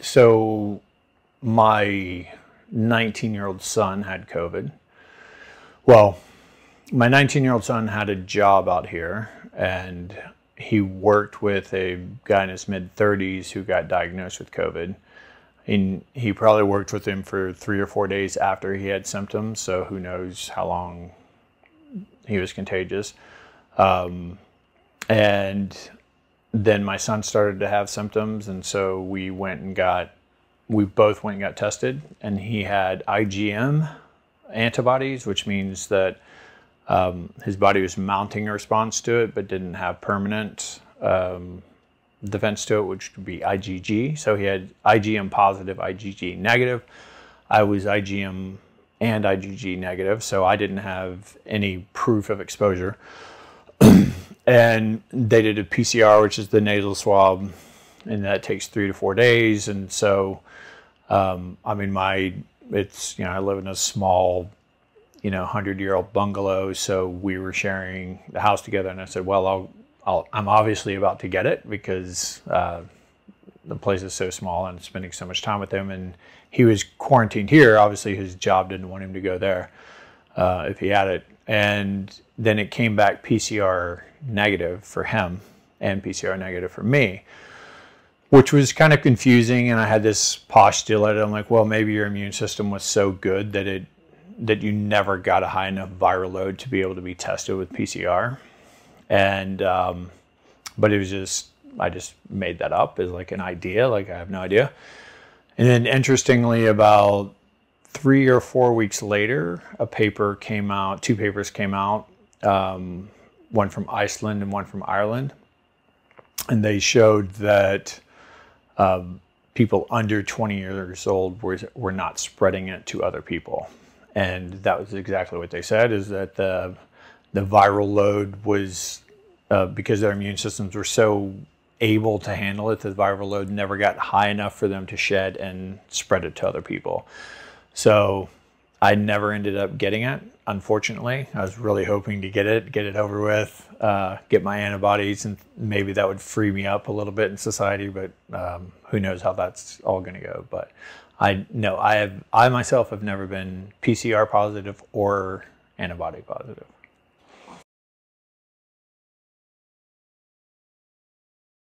So my 19-year-old son had COVID. Well, my 19-year-old son had a job out here, and he worked with a guy in his mid-30s who got diagnosed with COVID. And he probably worked with him for 3 or 4 days after he had symptoms, so who knows how long he was contagious. And then my son started to have symptoms, and so we both went and got tested, and he had IgM antibodies, which means that his body was mounting a response to it, but didn't have permanent defense to it, which would be IgG. So he had IgM positive, IgG negative. I was IgM and IgG negative, so I didn't have any proof of exposure. And they did a PCR, which is the nasal swab, and that takes 3 to 4 days. And so, I mean, I live in a small, 100-year-old bungalow, so we were sharing the house together. And I said, well, I'm obviously about to get it because the place is so small and spending so much time with him. And he was quarantined here. Obviously, his job didn't want him to go there if he had it. And then it came back PCR negative for him and PCR negative for me, which was kind of confusing. And I had this postulate. I'm like, well, maybe your immune system was so good that you never got a high enough viral load to be able to be tested with PCR. And but it was I just made that up as like an idea, like I have no idea. And then interestingly, about 3 or 4 weeks later, two papers came out, one from Iceland and one from Ireland. And they showed that people under 20 years old were not spreading it to other people. And that was exactly what they said, is that the viral load was, because their immune systems were so able to handle it, the viral load never got high enough for them to shed and spread it to other people. So I never ended up getting it, unfortunately. I was really hoping to get it over with, get my antibodies, and maybe that would free me up a little bit in society, but who knows how that's all going to go. But I myself have never been PCR positive or antibody positive.